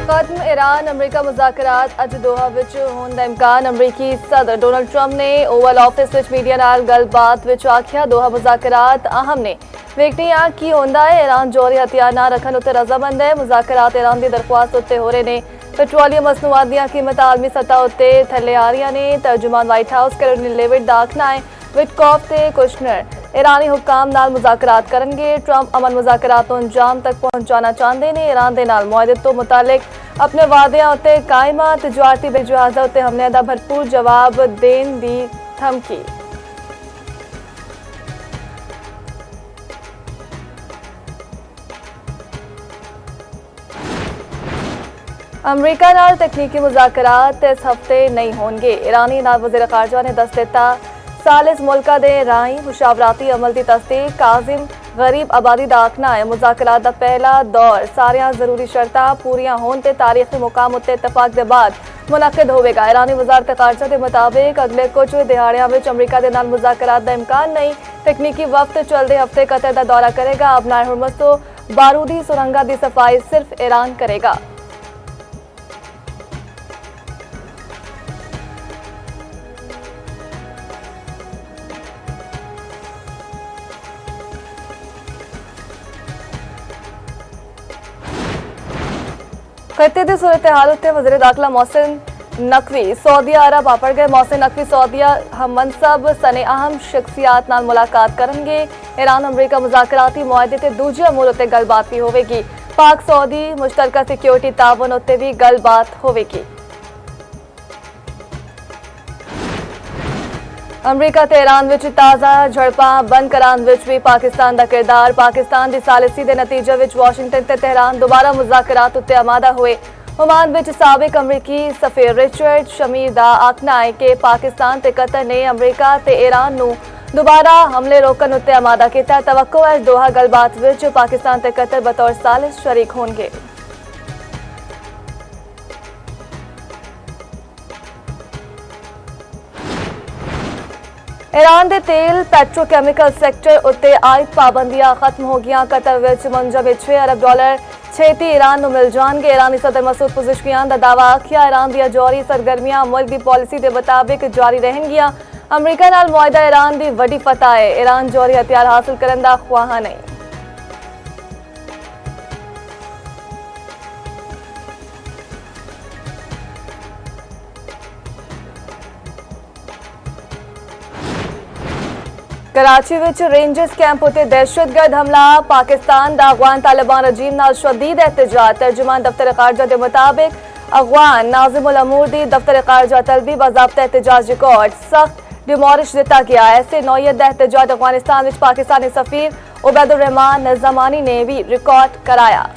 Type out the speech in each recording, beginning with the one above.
खत्म ईरान अमरीका मुज़ाकरात अज दोहा विच होने दा इम्कान। अमरीकी सदर डोनाल्ड ट्रंप ने ओवल ऑफिस विच मीडिया नाल गलबात विच आख्या दोहा मुज़ाकरात अहम ने, वेखने आ की होंदा है। ईरान जौहरी हथियार ना रखन उत्ते रजामंद है। मुज़ाकरात ईरान की दरख्वास्त उत्ते हो रहे ने। पेट्रोलियम मसनूआत दी कीमत आलमी सतह उत्ते थल्ले आ रही ने। तर्जुमान व्हाइट हाउस कैरोलिन लेविट दा आखना है विटकॉफ ते कुशनर ईरानी हुक्काम नाल मुज़ाकरात करनगे। ट्रंप अमन मुज़ाकरात नूं अंजाम तक पहुंचाना चाहते ने। ईरान दे नाल मुआहदे तो मुतालिक अपने वादियां उत्ते कायमा तिजारती बेजहाज़ा उत्ते हमले दा भरपूर जवाब देने दी धमकी। अमरीका नाल तकनीकी मुज़ाकरात इस हफ्ते नहीं होंगे। ईरानी नायब वज़ीर ख़ारजा ने दस दिता सालिस मुल्का दे राही मुशावराती अमल की तस्दीक। काजिम गरीब आबादी का आखना है मुज़ाकरात का पहला दौर सारियां जरूरी शर्तां पूरियां होने ते तारीखी मुकाम उत्ते इतफाक के बाद मुनक्किद होवेगा। ईरानी वज़ारत ख़ारजा के मुताबिक अगले कुछ दिहाड़ियां विच अमरीका के नाल मुज़ाकरात का इम्कान नहीं। तकनीकी वफ्त चलते हफ्ते कतर का दौरा करेगा। अबनाए हुर्मुज़ तो बारूदी सुरंगा की सफाई सिर्फ ईरान करेगा। खत्ते की सूरत हाल उत्ते वज़ीर दाखिला मोहसिन नकवी सऊदी अरब आ गए। मोहसिन नकवी सऊदीया हम मनसब सने अहम शख्सियात नाल मुलाकात करेंगे। ईरान अमरीका मुज़ाकराती मुआहदे ते दूजे अमूर उत्ते गलबात भी होवेगी। पाक सऊदी मुश्तरका सिक्योरिटी तावन उत्ते भी गलबात होवेगी। अमरीका ते ईरान विच ताज़ा झड़पां बंद कराने विच भी पाकिस्तान का किरदार। पाकिस्तान की सालिसी के नतीजे विच वाशिंगटन ते तेहरान दोबारा मुज़ाकरात उत्ते आमादा हुए। ओमान विच साबिक अमरीकी सफीर रिचर्ड शमीर दा आखना है कि पाकिस्तान ते कतर ने अमरीका ते ईरान नूं दोबारा हमले रोकन उत्ते आमादा किया। तवक्को है दोहा गलबात विच पाकिस्तान ते कतर बतौर सालिस शरीक होंगे। ईरान के तेल पेट्रोकैमिकल सैक्टर उत्ते आयद पाबंदियां खत्म हो गई। कतर विच मुंजम $6 अरब छेती ईरान नूं मिल जाएंगे। ईरानी सदर मसूद पुज़िशकियान का दावा आखिया ईरान दी जौहरी सरगर्मियां मुल्क की पॉलिसी के मुताबिक जारी रहेंगियां। अमरीका नाल मुआहदा ईरान की वड्डी फतह है। ईरान जौहरी हथियार हासिल करने का ख्वाह नहीं। कराची विच रेंजर्स कैंप उत्ते दहशतगर्द हमला। पाकिस्तान दा अफगान तालिबान रजीम नाल शदीद एहतजाज। तर्जुमान दफ्तर ख़ारजा के मुताबिक अफगान नाज़िमुल अमूर दी दफ्तर ख़ारजा तलबी बाज़ाब्ता एहतजाज रिकॉर्ड सख्त डिमोलिश दिता गया। ऐसे नौयत दा एहतजाज अफगानिस्तान विच पाकिस्तानी सफीर उबैदुर रहमान निज़ामानी ने भी रिकॉर्ड कराया।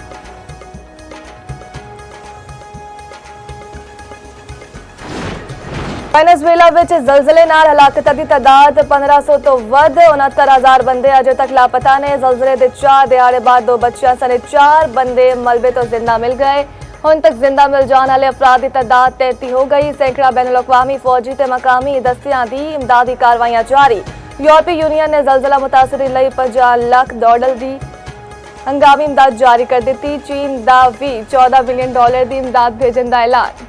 वेनेजुएला विच ज़लज़ले नाल हलाकतां दी तादाद 1500 तो वध। 69,000 बंदे अजे तक लापता ने। ज़लज़ले दे 4 दिहाड़े बाद 2 बच्चियां सने 4 बंदे मलबे तो जिंदा मिल गए। हुण तक जिंदा मिल जाने वाले अफराद की तादाद 33 हो गई। सैकड़ा बैनुल अक़वामी फौजी ते मकामी दस्तियां दी इमदादी कार्रवाइयां जारी। यूरोपीय यूनियन ने ज़लज़ला मुतासरीन लई 50 लाख डॉलर दी हंगामी इमदाद जारी कर दी। चीन दा भी $14 बिलियन दी इमदाद भेजण दा ऐलान।